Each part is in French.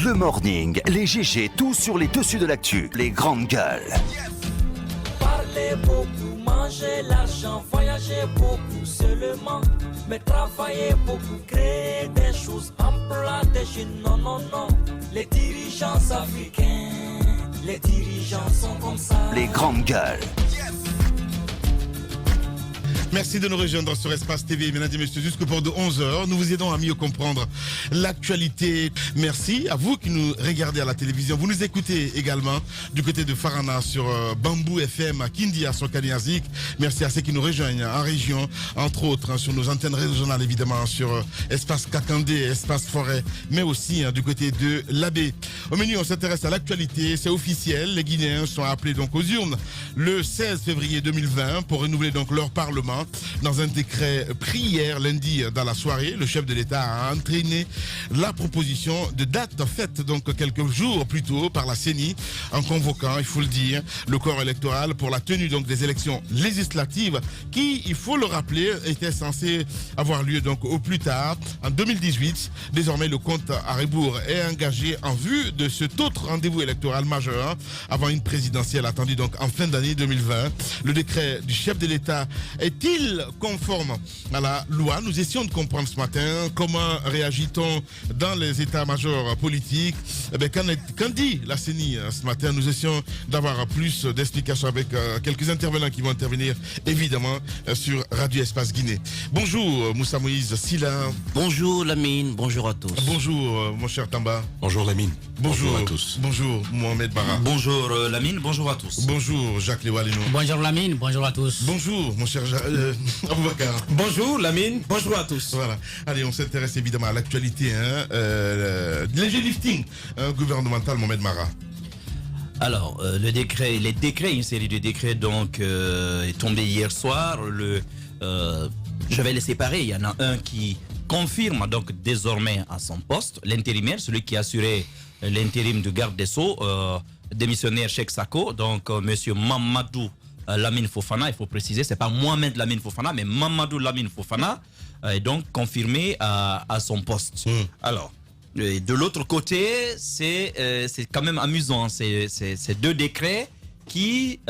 Le morning, les GG, tout sur les dessus de l'actu. Les grandes gueules. Parler beaucoup, manger l'argent, voyager beaucoup seulement. Mais travailler beaucoup, créer des choses, emploi des jeunes, non, non, non. Les dirigeants africains, les dirigeants sont comme ça. Les grandes gueules. Merci de nous rejoindre sur Espace TV, mesdames et messieurs, jusqu'au port de 11h. Nous vous aidons à mieux comprendre l'actualité. Merci à vous qui nous regardez à la télévision. Vous nous écoutez également du côté de Farana sur Bambou FM, à Kindia sur Kaniazik. Merci à ceux qui nous rejoignent en région, entre autres, sur nos antennes régionales, évidemment, sur Espace Kakandé, Espace Forêt, mais aussi du côté de l'Abbé. Au menu, on s'intéresse à l'actualité. C'est officiel. Les Guinéens sont appelés donc aux urnes le 16 février 2020 pour renouveler donc leur parlement. Dans un décret pris hier, lundi, dans la soirée, le chef de l'État a entraîné la proposition de date faite donc quelques jours plus tôt par la CENI en convoquant, il faut le dire, le corps électoral pour la tenue donc des élections législatives qui, il faut le rappeler, étaient censées avoir lieu donc au plus tard en 2018. Désormais, le compte à rebours est engagé en vue de cet autre rendez-vous électoral majeur avant une présidentielle attendue donc en fin d'année 2020. Le décret du chef de l'État est-il conforme à la loi? Nous essayons de comprendre ce matin comment réagit-on dans les états-majors politiques. Qu'en dit la CENI ce matin? Nous essayons d'avoir plus d'explications avec quelques intervenants qui vont intervenir évidemment sur Radio Espace Guinée. Bonjour Moussa Moïse Silla. Bonjour Lamine, bonjour à tous. Bonjour mon cher Tamba. Bonjour Lamine. Bonjour à tous. Bonjour Mohamed Bara. Bonjour Lamine, bonjour à tous. Bonjour Jacques Lewalino. Bonjour Lamine, bonjour à tous. Bonjour mon cher Aboubakar. Bonjour Lamine, bonjour à tous. Voilà. Allez, on s'intéresse évidemment à l'actualité. Léger lifting gouvernemental, Mohamed Mara. Alors, les décrets, une série de décrets donc est tombé hier soir. Je vais les séparer. Il y en a un qui confirme donc désormais à son poste l'intérimaire, celui qui assurait l'intérim de garde des Sceaux, démissionnaire Cheikh Sako, donc monsieur Mamadou Lamine Fofana, il faut préciser, c'est pas Mohamed Lamine Fofana, mais Mamadou Lamine Fofana est donc confirmé à son poste. Alors, de l'autre côté, c'est quand même amusant, ces deux décrets qui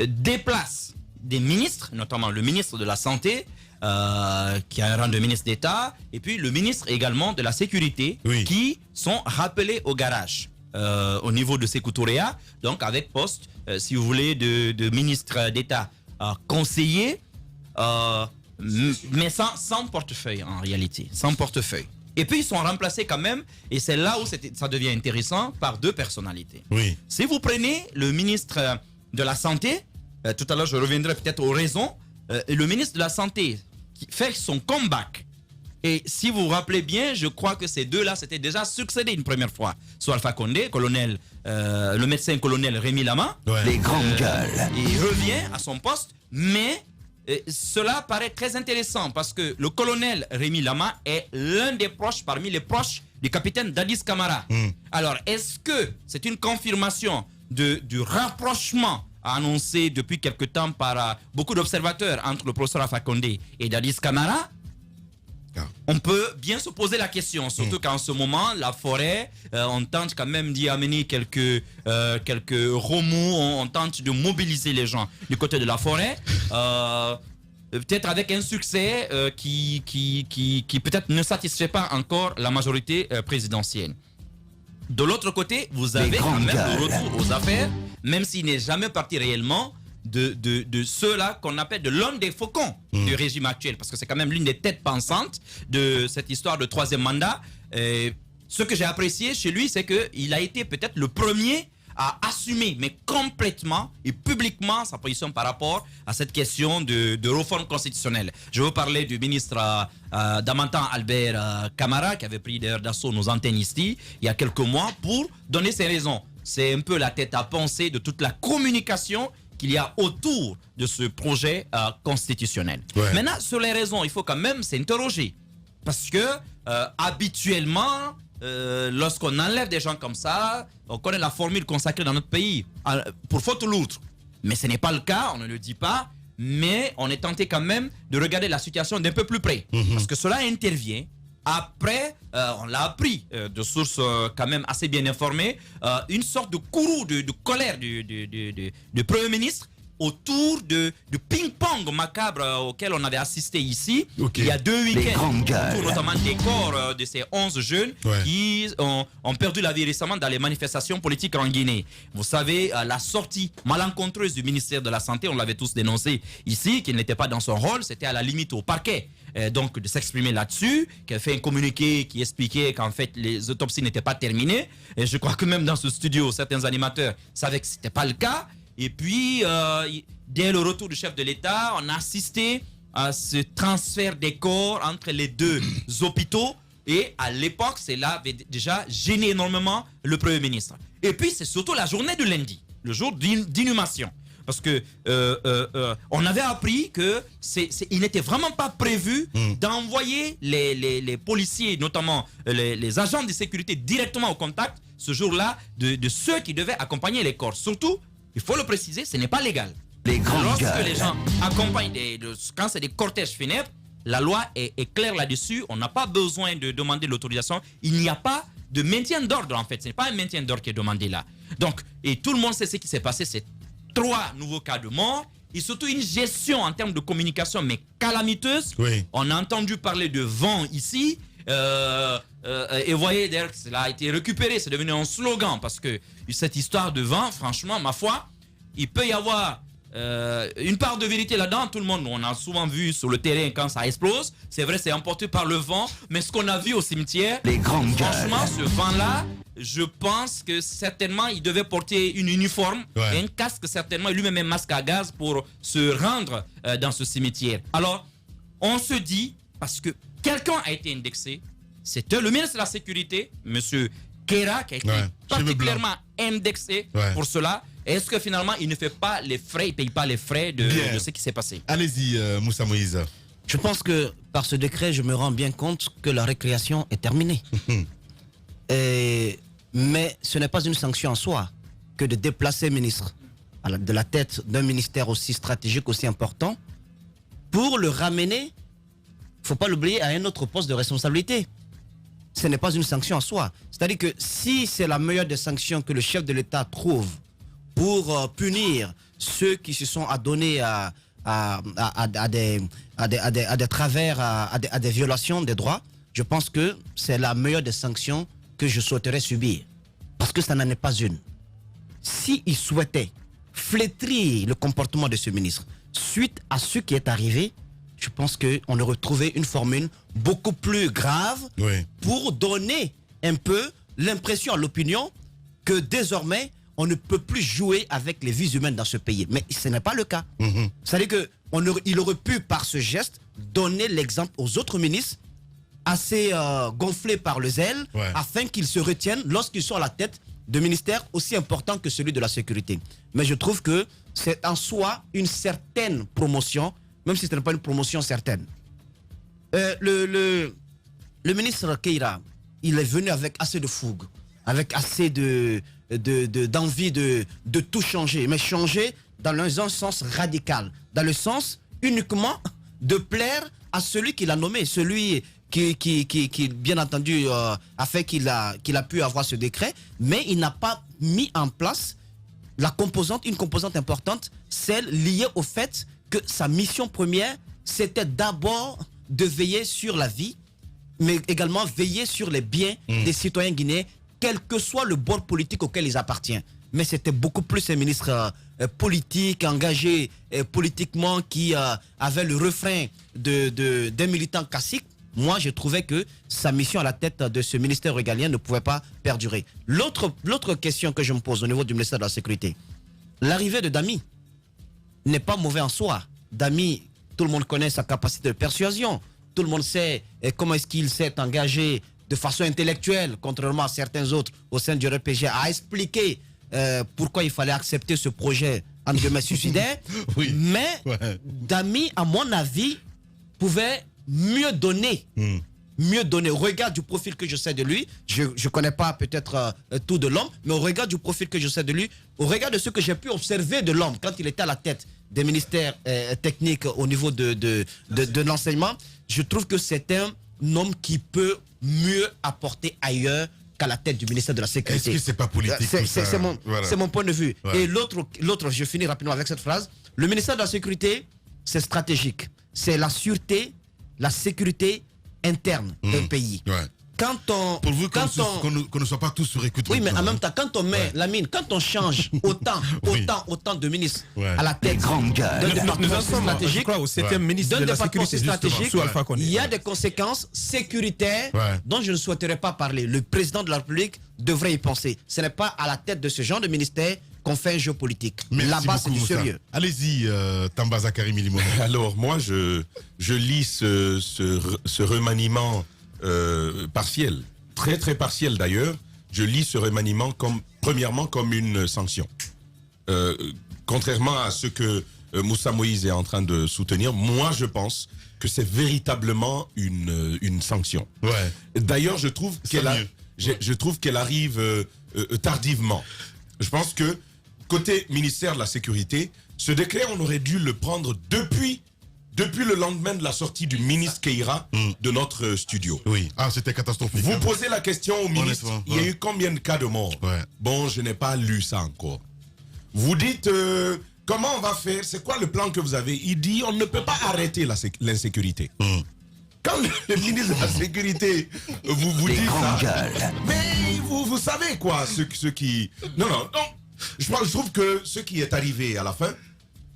déplacent des ministres, notamment le ministre de la Santé, qui a un rang de ministre d'État, et puis le ministre également de la Sécurité, qui sont rappelés au garage. Au niveau de Sékou Touréa, donc avec poste, si vous voulez, de ministre d'État conseiller, mais sans portefeuille en réalité, sans portefeuille. Et puis ils sont remplacés quand même, et c'est là où ça devient intéressant, par deux personnalités. Oui. Si vous prenez le ministre de la Santé, tout à l'heure je reviendrai peut-être aux raisons, le ministre de la Santé qui fait son comeback. Et si vous vous rappelez bien, je crois que ces deux-là s'étaient déjà succédés une première fois. Soit Alpha Condé, le médecin colonel Rémi Lama. Ouais. Les grandes gueules. Il revient à son poste, mais cela paraît très intéressant parce que le colonel Rémi Lama est l'un des proches, parmi les proches du capitaine Dadis Camara. Alors, est-ce que c'est une confirmation du rapprochement annoncé depuis quelque temps par beaucoup d'observateurs entre le professeur Alpha Condé et Dadis Camara? On peut bien se poser la question, surtout qu'en ce moment, la forêt, on tente quand même d'y amener quelques remous, on tente de mobiliser les gens du côté de la forêt, peut-être avec un succès qui peut-être ne satisfait pas encore la majorité présidentielle. De l'autre côté, vous avez quand même le retour aux affaires, même s'il n'est jamais parti réellement, de ceux-là qu'on appelle de l'un des faucons du régime actuel, parce que c'est quand même l'une des têtes pensantes de cette histoire de troisième mandat. Ce que j'ai apprécié chez lui, c'est qu'il a été peut-être le premier à assumer, mais complètement et publiquement, sa position par rapport à cette question de réforme constitutionnelle. Je veux parler du ministre Damantan Albert Camara, qui avait pris d'ailleurs d'assaut nos antennes ici il y a quelques mois pour donner ses raisons. C'est un peu la tête à penser de toute la communication qu'il y a autour de ce projet constitutionnel. Ouais. Maintenant, sur les raisons, il faut quand même s'interroger. Parce que, habituellement, lorsqu'on enlève des gens comme ça, on connaît la formule consacrée dans notre pays, pour faute lourde. Mais ce n'est pas le cas, on ne le dit pas, mais on est tenté quand même de regarder la situation d'un peu plus près. Parce que cela intervient après, on l'a appris de sources quand même assez bien informées, une sorte de courroux de colère du Premier ministre autour du ping-pong macabre auquel on avait assisté ici il y a 2 week-ends, autour notamment des corps de ces 11 jeunes qui ont perdu la vie récemment dans les manifestations politiques en Guinée. Vous savez, la sortie malencontreuse du ministère de la Santé, on l'avait tous dénoncé ici, qu'il n'était pas dans son rôle, c'était à la limite au parquet. Donc de s'exprimer là-dessus, qui a fait un communiqué qui expliquait qu'en fait les autopsies n'étaient pas terminées. Et je crois que même dans ce studio, certains animateurs savaient que ce n'était pas le cas. Et puis, dès le retour du chef de l'État, on a assisté à ce transfert des corps entre les 2 hôpitaux. Et à l'époque, cela avait déjà gêné énormément le Premier ministre. Et puis, c'est surtout la journée de lundi, le jour d'inhumation. Parce que on avait appris que il n'était vraiment pas prévu d'envoyer les policiers, notamment les agents de sécurité, directement au contact ce jour-là de ceux qui devaient accompagner les corps. Surtout, il faut le préciser, ce n'est pas légal. Lorsque les gens accompagnent, quand c'est des cortèges funèbres, la loi est claire là-dessus. On n'a pas besoin de demander l'autorisation. Il n'y a pas de maintien d'ordre en fait. Ce n'est pas un maintien d'ordre qui est demandé là. Donc, et tout le monde sait ce qui s'est passé. C'est 3 nouveaux cas de mort et surtout une gestion en termes de communication mais calamiteuse. On a entendu parler de vent ici. Et vous voyez d'ailleurs que cela a été récupéré, c'est devenu un slogan parce que cette histoire de vent, franchement, ma foi, il peut y avoir une part de vérité là-dedans. Tout le monde, on a souvent vu sur le terrain quand ça explose, c'est vrai, c'est emporté par le vent, mais ce qu'on a vu au cimetière, franchement, ce vent-là, je pense que certainement il devait porter une uniforme et un casque, certainement, et lui-même un masque à gaz pour se rendre dans ce cimetière. Alors, on se dit, parce que quelqu'un a été indexé, c'était le ministre de la Sécurité, M. Kera, qui a été particulièrement indexé pour cela. Est-ce que finalement, il ne fait pas les frais, il ne paye pas les frais de ce qui s'est passé? Allez-y, Moussa Moïse. Je pense que par ce décret, je me rends bien compte que la récréation est terminée. Mais ce n'est pas une sanction en soi que de déplacer ministre de la tête d'un ministère aussi stratégique, aussi important, pour le ramener, il ne faut pas l'oublier, à un autre poste de responsabilité. Ce n'est pas une sanction en soi. C'est-à-dire que si c'est la meilleure des sanctions que le chef de l'État trouve pour punir ceux qui se sont adonnés à des travers, à des violations des droits, je pense que c'est la meilleure des sanctions que je souhaiterais subir. Parce que ça n'en est pas une. S'il souhaitait flétrir le comportement de ce ministre suite à ce qui est arrivé, je pense qu'on aurait trouvé une formule beaucoup plus grave pour donner un peu l'impression à l'opinion que désormais, on ne peut plus jouer avec les vies humaines dans ce pays. Mais ce n'est pas le cas. C'est-à-dire qu'il aurait pu, par ce geste, donner l'exemple aux autres ministres assez gonflés par le zèle afin qu'ils se retiennent lorsqu'ils sont à la tête de ministères aussi importants que celui de la sécurité. Mais je trouve que c'est en soi une certaine promotion, même si ce n'est pas une promotion certaine. Le ministre Keira, il est venu avec assez de fougue, avec assez d'envie de tout changer, mais changer dans un sens radical, dans le sens uniquement de plaire à celui qui l'a nommé, celui qui bien entendu a fait qu'il a pu avoir ce décret, mais il n'a pas mis en place une composante importante, celle liée au fait que sa mission première, c'était d'abord de veiller sur la vie, mais également veiller sur les biens des citoyens guinéens, quel que soit le bord politique auquel ils appartiennent. Mais c'était beaucoup plus un ministre politique, engagé politiquement, qui avait le refrain d'un militant classique. Moi, je trouvais que sa mission à la tête de ce ministère régalien ne pouvait pas perdurer. L'autre question que je me pose au niveau du ministère de la Sécurité, l'arrivée de Dami n'est pas mauvais en soi. Dami, tout le monde connaît sa capacité de persuasion. Tout le monde sait comment est-ce qu'il s'est engagé de façon intellectuelle, contrairement à certains autres au sein du RPG, à expliquer pourquoi il fallait accepter ce projet en guillemets suicidaire. Mais Dami, à mon avis, pouvait mieux donner. Mieux donner. Au regard du profil que je sais de lui, je ne connais pas peut-être tout de l'homme, mais au regard du profil que je sais de lui, au regard de ce que j'ai pu observer de l'homme quand il était à la tête des ministères techniques au niveau de l'enseignement, je trouve que c'est homme qui peut mieux apporter ailleurs qu'à la tête du ministère de la Sécurité. Est-ce que c'est pas politique tout ça? C'est mon point de vue. Ouais. Et l'autre, je finis rapidement avec cette phrase. Le ministère de la Sécurité, c'est stratégique. C'est la sûreté, la sécurité interne d'un pays. Ouais. Quand on... Pour vous, qu'on ne soit pas tous sur écoute. Oui, mais en même temps, quand on met la mine, quand on change autant de ministres à la tête d'un département stratégique, je crois, au 7e ministre de la Sécurité, stratégique, sous Alpha Condé. il y a des conséquences sécuritaires dont je ne souhaiterais pas parler. Le président de la République devrait y penser. Ce n'est pas à la tête de ce genre de ministère qu'on fait un jeu politique. Là-bas, c'est du sérieux. Allez-y, Tamba Zakari Milimono. Alors, moi, je lis ce remaniement partiel, très très partiel d'ailleurs. Je lis ce remaniement premièrement comme une sanction. Contrairement à ce que Moussa Moïse est en train de soutenir, moi je pense que c'est véritablement une sanction. Ouais. D'ailleurs, je trouve qu'elle arrive tardivement. Je pense que côté ministère de la Sécurité, ce décret, on aurait dû le prendre depuis le lendemain de la sortie du ministre Keïra de notre studio. Oui. Ah, c'était catastrophique. Vous posez la question au ministre, il y a eu combien de cas de mort? Bon, je n'ai pas lu ça encore. Vous dites, comment on va faire? C'est quoi le plan que vous avez? Il dit, on ne peut pas arrêter l'insécurité. Quand le ministre de la Sécurité vous dit ça, mais vous savez quoi, ce qui... Non. Je trouve que ce qui est arrivé à la fin,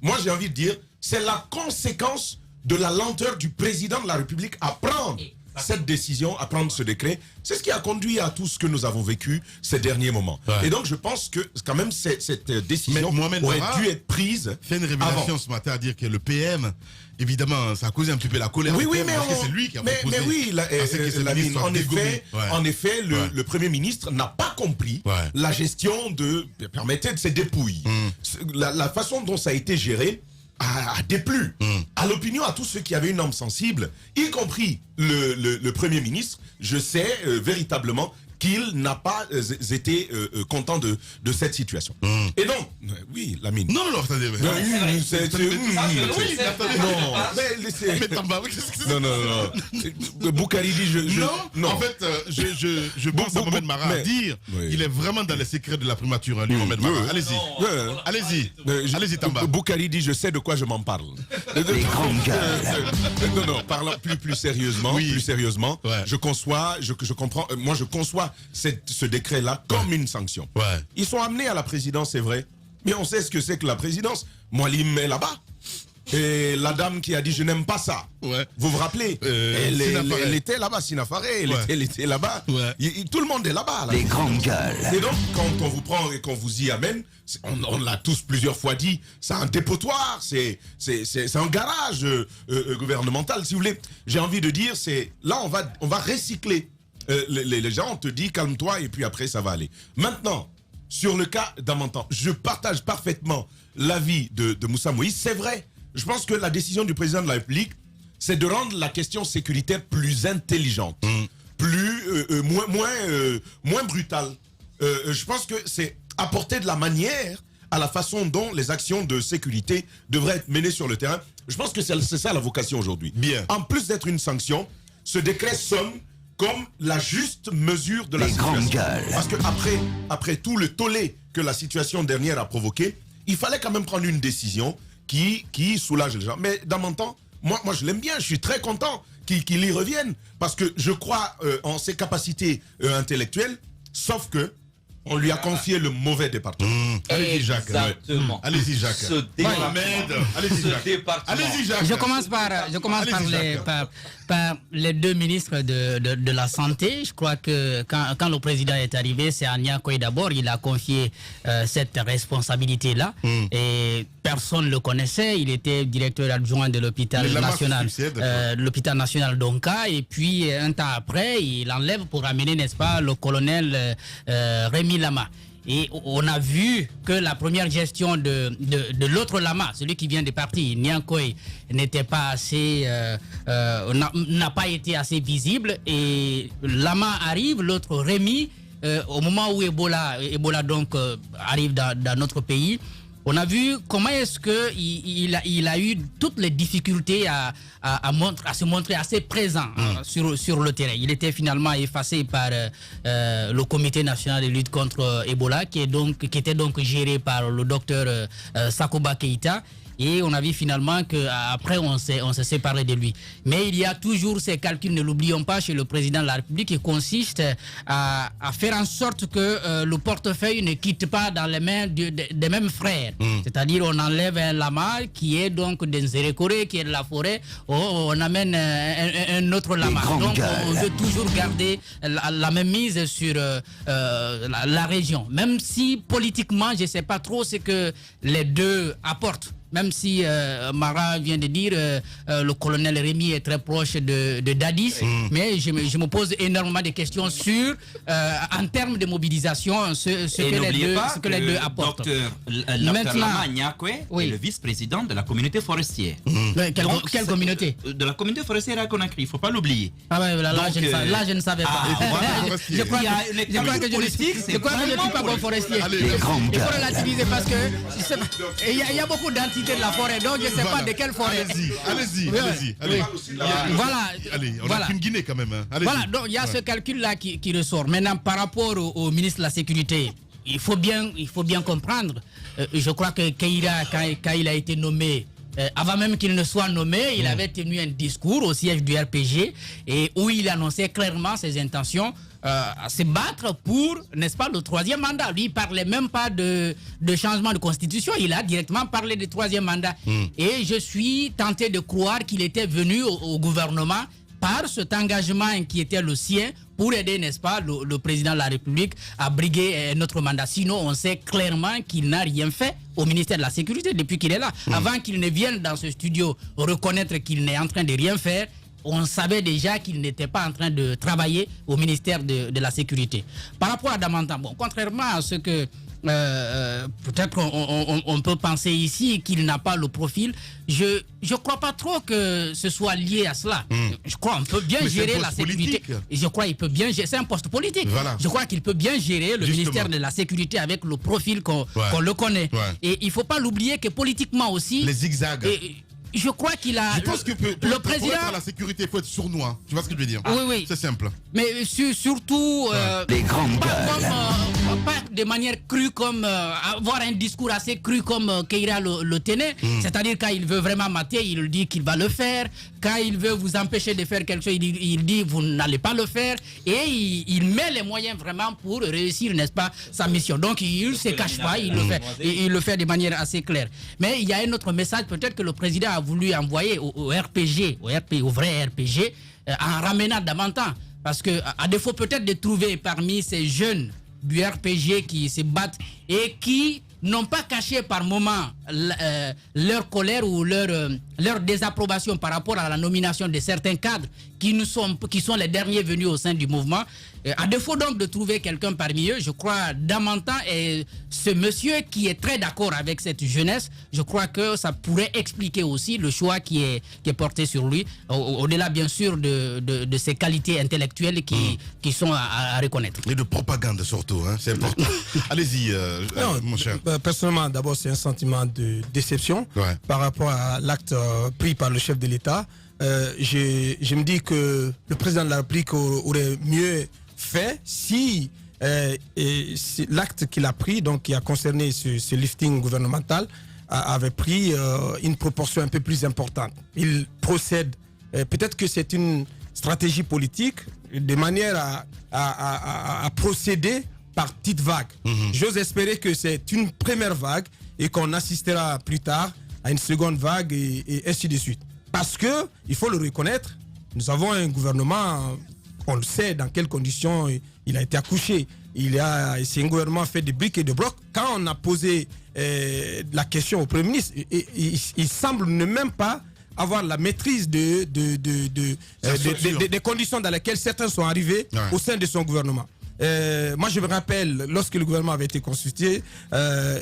moi j'ai envie de dire, c'est la conséquence de la lenteur du président de la République à prendre cette décision, à prendre ce décret. C'est ce qui a conduit à tout ce que nous avons vécu ces derniers moments. Et donc je pense que quand même cette décision aurait dû être prise. Fait une révélation ce matin à dire que le PM, évidemment, ça a causé un petit peu la colère. Oui, mais c'est lui qui a proposé. Mais oui, en effet, le Premier ministre n'a pas compris la gestion permettez, de ses dépouilles. La façon dont ça a été géré a déplu à l'opinion, à tous ceux qui avaient une âme sensible, y compris le Premier ministre. Je sais véritablement qu'il n'a pas été content de cette situation. Et donc, oui, Lamine. Non, attendez. Non. Boukari dit non. En fait, je pense à Mohamed Mara à dire il est vraiment dans les secrets de la primature, lui, Mohamed Mara. Allez-y, Tamba. Boukari dit je sais de quoi je m'en parle. Non, parlant plus sérieusement, je conçois, je comprends, moi je conçois ce décret-là comme une sanction. Ils sont amenés à la présidence, c'est vrai, mais on sait ce que c'est que la présidence. Moualim est là-bas. Et la dame qui a dit je n'aime pas ça. Vous vous rappelez elle était là-bas, Sina Faré, elle était là-bas. Tout le monde est là-bas. Les grandes gueules. Et donc, quand on vous prend et qu'on vous y amène, on l'a tous plusieurs fois dit, c'est un dépotoir, c'est un garage gouvernemental, si vous voulez. J'ai envie de dire, là, on va recycler. Les gens, on te dit calme-toi et puis après ça va aller. Maintenant, sur le cas d'Amantan, je partage parfaitement l'avis de Moussa Moïse. C'est vrai, je pense que la décision du président de la République, c'est de rendre la question sécuritaire plus intelligente, moins brutale. Je pense que c'est apporter de la manière à la façon dont les actions de sécurité devraient être menées sur le terrain. Je pense que c'est ça la vocation aujourd'hui. En plus d'être une sanction, ce décret sonne comme la juste mesure de la situation. Parce que après tout le tollé que la situation dernière a provoqué, il fallait quand même prendre une décision qui soulage les gens. Mais dans mon temps, moi je l'aime bien, je suis très content qu'il y revienne, parce que je crois en ses capacités intellectuelles, sauf que on lui a confié le mauvais département. Allez-y, Jacques. Exactement. Allez-y, Jacques. Allez-y, Jacques. Je commence par les deux ministres de la Santé. Je crois que quand le président est arrivé, c'est à Niakoy d'abord. Il a confié cette responsabilité-là. Et personne ne le connaissait. Il était directeur adjoint de l'hôpital national d'Onka. Et puis, un temps après, il enlève pour amener, n'est-ce pas, le colonel Rémi Lama. Et on a vu que la première gestion de l'autre Lama, celui qui vient de partir, Niankoy, n'était pas assez, n'a pas été assez visible. Et Lama arrive, l'autre Rémi, au moment où Ebola donc arrive dans notre pays. On a vu comment est-ce qu'il a eu toutes les difficultés à se montrer assez présent sur le terrain. Il était finalement effacé par le Comité national de lutte contre Ebola, qui était donc géré par le docteur Sakoba Keïta. Et on a vu finalement qu'après, on s'est séparé de lui. Mais il y a toujours ces calculs, ne l'oublions pas, chez le président de la République, qui consiste à faire en sorte que le portefeuille ne quitte pas dans les mains des mêmes frères. C'est-à-dire, on enlève un lama qui est donc d'Nzerekore, qui est de la forêt, on amène un autre lama. Donc, on veut toujours garder la même mise sur la région. Même si, politiquement, je ne sais pas trop ce que les deux apportent. Même si Mara vient de dire le colonel Rémi est très proche de Dadis, mais je me pose énormément de questions sur, en termes de mobilisation, ce que les deux apportent. Docteur Lama Nyakwe est le vice-président de la communauté forestière. Quelle communauté? De la communauté forestière à Conakry, il ne faut pas l'oublier. Ah ouais, là, je ne savais pas. Je crois que je ne suis pas bon forestier. Il faut relativiser parce que il y a beaucoup d'entités de la forêt, donc je ne sais pas de quelle forêt. Allez-y. Voilà. Allez, on a une Guinée quand même. Voilà, donc il y a ce calcul-là qui ressort. Maintenant, par rapport au ministre de la Sécurité, il faut bien comprendre. Je crois que Keïra, quand il a été nommé, avant même qu'il ne soit nommé, il avait tenu un discours au siège du RPG et où il annonçait clairement ses intentions à se battre pour, n'est-ce pas, le 3e mandat. Lui, il ne parlait même pas de changement de constitution, il a directement parlé du 3e mandat. Et je suis tenté de croire qu'il était venu au gouvernement par cet engagement qui était le sien pour aider, n'est-ce pas, le président de la République à briguer notre mandat. Sinon, on sait clairement qu'il n'a rien fait au ministère de la Sécurité depuis qu'il est là. Avant qu'il ne vienne dans ce studio reconnaître qu'il n'est en train de rien faire, on savait déjà qu'il n'était pas en train de travailler au ministère de la Sécurité. Par rapport à Damantan, bon, contrairement à ce que peut-être on peut penser ici qu'il n'a pas le profil, je ne crois pas trop que ce soit lié à cela. Je crois qu'on peut bien gérer la sécurité. Et je crois qu'il peut bien gérer. C'est un poste politique. Voilà. Je crois qu'il peut bien gérer le ministère de la Sécurité avec le profil qu'on le connaît. Et il ne faut pas l'oublier que politiquement aussi... Les zigzags. Je crois qu'il a... Je pense que le président... pour être à la sécurité, il faut être sournois. Tu vois ce que je veux dire? Oui. C'est simple. Mais surtout... les grandes pas de manière crue comme... avoir un discours assez cru comme Keïra le tenait. C'est-à-dire quand il veut vraiment mater, il dit qu'il va le faire. Quand il veut vous empêcher de faire quelque chose, il dit vous n'allez pas le faire. Et il met les moyens vraiment pour réussir, n'est-ce pas, sa mission. Donc il ne se cache pas, il le fait. Il le fait de manière assez claire. Mais il y a un autre message peut-être que le président a voulu envoyer au RPG, au vrai RPG, en ramenant Damantan. Parce que à défaut peut-être de trouver parmi ces jeunes du RPG qui se battent et qui n'ont pas caché par moment leur colère ou leur désapprobation par rapport à la nomination de certains cadres qui sont les derniers venus au sein du mouvement. À défaut donc de trouver quelqu'un parmi eux, je crois Damantan est ce monsieur qui est très d'accord avec cette jeunesse. Je crois que ça pourrait expliquer aussi le choix qui est porté sur lui, au-delà bien sûr de ses qualités intellectuelles qui sont à reconnaître. Et de propagande surtout, hein, c'est important. Allez-y, mon cher. Personnellement, d'abord, c'est un sentiment de déception par rapport à l'acte pris par le chef de l'État. Je me dis que le président de la République aurait mieux fait si l'acte qu'il a pris, donc qui a concerné ce lifting gouvernemental, avait pris une proportion un peu plus importante. Il procède, peut-être que c'est une stratégie politique, de manière à procéder par petites vagues. J'ose espérer que c'est une première vague et qu'on assistera plus tard à une seconde vague et ainsi de suite. Parce que, il faut le reconnaître, nous avons un gouvernement, on le sait dans quelles conditions il a été accouché. C'est un gouvernement fait de briques et de brocs. Quand on a posé la question au Premier ministre, il semble ne même pas avoir la maîtrise des conditions dans lesquelles certains sont arrivés au sein de son gouvernement. Moi, je me rappelle, lorsque le gouvernement avait été consulté,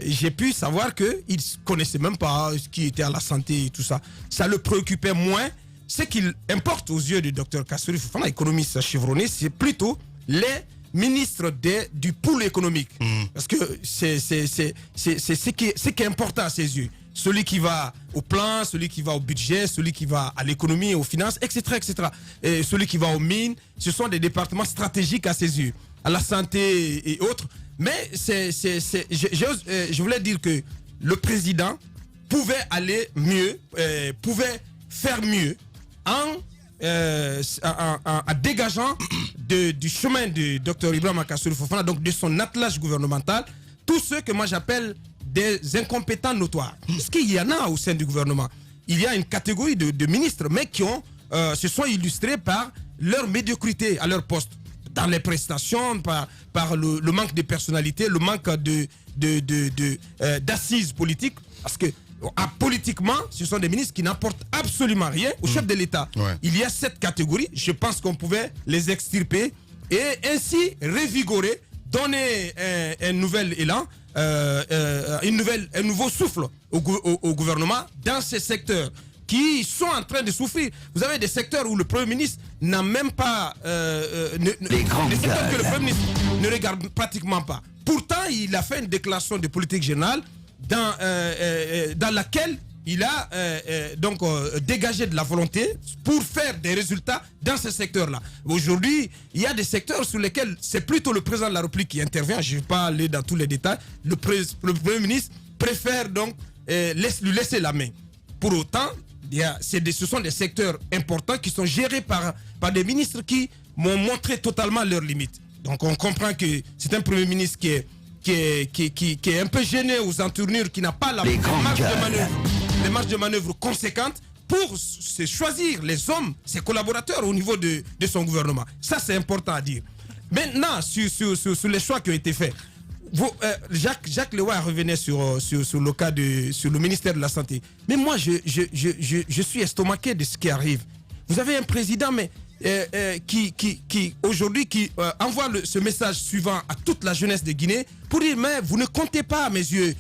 j'ai pu savoir qu'il ne connaissait même pas ce qui était à la santé et tout ça. Ça le préoccupait moins. Ce qu'il importe aux yeux du docteur Kassouri Fofana, économiste chevronné, c'est plutôt les ministre du pôle économique. Parce que c'est ce qui est important à ses yeux. Celui qui va au plan, celui qui va au budget, celui qui va à l'économie, aux finances, etc., etc. Et celui qui va aux mines, ce sont des départements stratégiques à ses yeux. À la santé et autres. Mais je voulais dire que le président pouvait aller mieux, pouvait faire mieux en dégageant du chemin de Dr Ibrahima Kassory Fofana, donc de son attelage gouvernemental, tous ceux que moi j'appelle des incompétents notoires. Parce qu'il y en a au sein du gouvernement. Il y a une catégorie de ministres, mais qui se sont illustrés par leur médiocrité à leur poste. Dans les prestations, par le manque de personnalité, le manque d'assises politiques. Parce que politiquement, ce sont des ministres qui n'apportent absolument rien au chef de l'État. Ouais. Il y a cette catégorie, je pense qu'on pouvait les extirper et ainsi revigorer, donner un nouvel élan, un nouveau souffle au gouvernement dans ces secteurs qui sont en train de souffrir. Vous avez des secteurs où le Premier ministre n'a même pas... les secteurs que le Premier ministre ne regarde pratiquement pas. Pourtant, il a fait une déclaration de politique générale dans laquelle il a dégagé de la volonté pour faire des résultats dans ces secteurs-là. Aujourd'hui, il y a des secteurs sur lesquels c'est plutôt le président de la République qui intervient. Je ne vais pas aller dans tous les détails. Le Premier ministre préfère donc lui laisser la main. Pour autant, ce sont des secteurs importants qui sont gérés par des ministres qui m'ont montré totalement leurs limites. Donc on comprend que c'est un Premier ministre qui est un peu gêné aux entournures, qui n'a pas la marge de manœuvre conséquente pour se choisir les hommes, ses collaborateurs au niveau de son gouvernement. Ça, c'est important à dire. Maintenant, sur les choix qui ont été faits, Jacques Leroy revenait sur le cas sur le ministère de la Santé. Mais moi, je suis estomaqué de ce qui arrive. Vous avez un président qui aujourd'hui envoie ce message suivant à toute la jeunesse de Guinée pour dire mais vous ne comptez pas à mes yeux,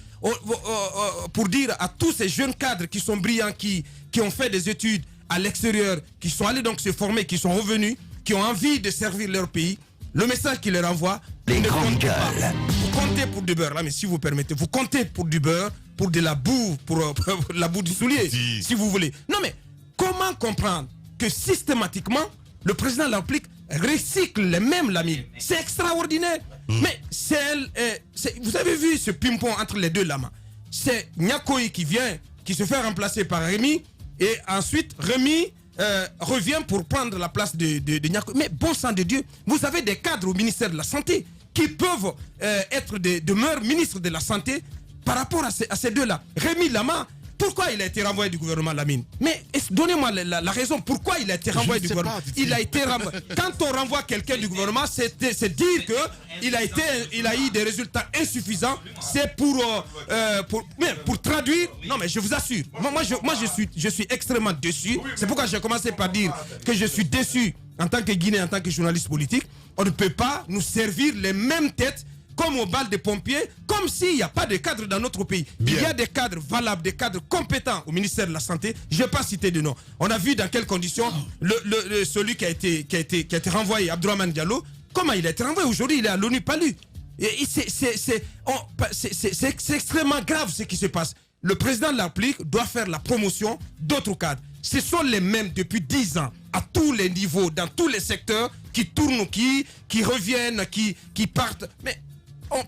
pour dire à tous ces jeunes cadres qui sont brillants, qui ont fait des études à l'extérieur, qui sont allés donc se former, qui sont revenus, qui ont envie de servir leur pays, le message qu'il leur envoie, vous ne comptez pas. Vous comptez pour du beurre, là, mais si vous permettez, vous comptez pour du beurre, pour de la boue, pour la boue du soulier, si vous voulez. Non mais, comment comprendre que systématiquement, le président de la République recycle les mêmes lamas? C'est extraordinaire. Mais vous avez vu ce ping-pong entre les deux lamas. C'est Niakoï qui se fait remplacer par Rémi, et ensuite Rémi revient pour prendre la place de Niakoï. Mais bon sang de Dieu, vous avez des cadres au ministère de la Santé qui peuvent être de meilleurs ministres de la Santé par rapport à ces deux-là. Rémi Lama, pourquoi il a été renvoyé du gouvernement Lamine? Mais donnez-moi la raison pourquoi il a été renvoyé du gouvernement. Il a été renvoyé. Quand on renvoie quelqu'un du gouvernement, c'est dire qu'il a eu des résultats insuffisants. C'est pour traduire. Non mais je vous assure, moi je suis extrêmement déçu. C'est pourquoi j'ai commencé par dire que je suis déçu en tant que Guinéen, en tant que journaliste politique. On ne peut pas nous servir les mêmes têtes comme au bal des pompiers, comme s'il n'y a pas de cadres dans notre pays. Bien. Il y a des cadres valables, des cadres compétents au ministère de la Santé. Je ne vais pas citer de nom. On a vu dans quelles conditions celui qui a été renvoyé, Abdourahmane Diallo, comment il a été renvoyé. Aujourd'hui, il est à l'ONU Palu. C'est extrêmement grave ce qui se passe. Le président de la République doit faire la promotion d'autres cadres. Ce sont les mêmes depuis 10 ans, à tous les niveaux, dans tous les secteurs, qui tournent, qui reviennent, qui partent. Mais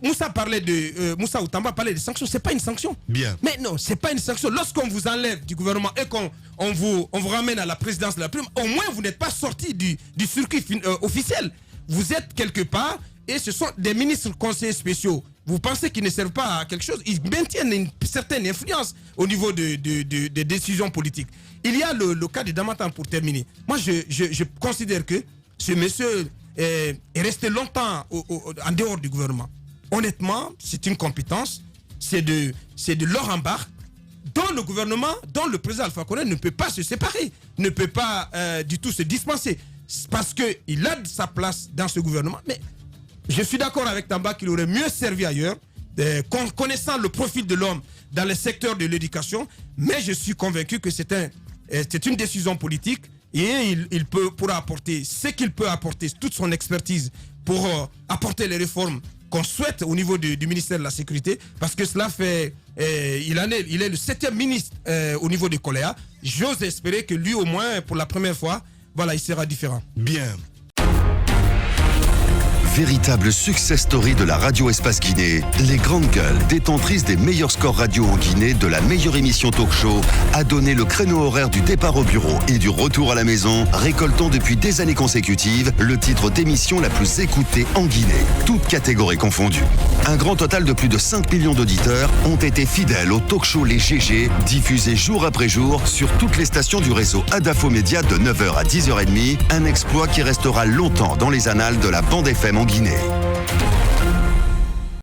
Moussa Outamba parlait de sanctions, c'est pas une sanction. Bien. Mais non, c'est pas une sanction. Lorsqu'on vous enlève du gouvernement et qu'on vous ramène à la présidence de la République, au moins vous n'êtes pas sorti du circuit officiel. Vous êtes quelque part et ce sont des ministres conseillers spéciaux. Vous pensez qu'ils ne servent pas à quelque chose? Ils maintiennent une certaine influence au niveau des décisions politiques. Il y a le cas de Damatan pour terminer. Moi, je considère que ce monsieur est resté longtemps en dehors du gouvernement. Honnêtement, c'est une compétence, c'est de l'or en barre dont le gouvernement, dont le président Alpha Condé ne peut pas se séparer, ne peut pas du tout se dispenser. Parce qu'il a sa place dans ce gouvernement. Mais je suis d'accord avec Tamba qu'il aurait mieux servi ailleurs, connaissant le profil de l'homme dans le secteur de l'éducation, mais je suis convaincu que c'est une décision politique et il pourra apporter ce qu'il peut apporter, toute son expertise pour apporter les réformes qu'on souhaite au niveau du ministère de la Sécurité, parce que cela fait... il est le 7e ministre au niveau de Coléa. J'ose espérer que lui, au moins, pour la première fois, voilà, il sera différent. Bien. Véritable success story de la radio Espace Guinée, les grandes gueules, détentrices des meilleurs scores radio en Guinée, de la meilleure émission talk show, a donné le créneau horaire du départ au bureau et du retour à la maison, récoltant depuis des années consécutives le titre d'émission la plus écoutée en Guinée, toutes catégories confondues. Un grand total de plus de 5 millions d'auditeurs ont été fidèles au talk show Les GG, diffusé jour après jour sur toutes les stations du réseau Adafo Média de 9h à 10h30, un exploit qui restera longtemps dans les annales de la bande FM en Guinée.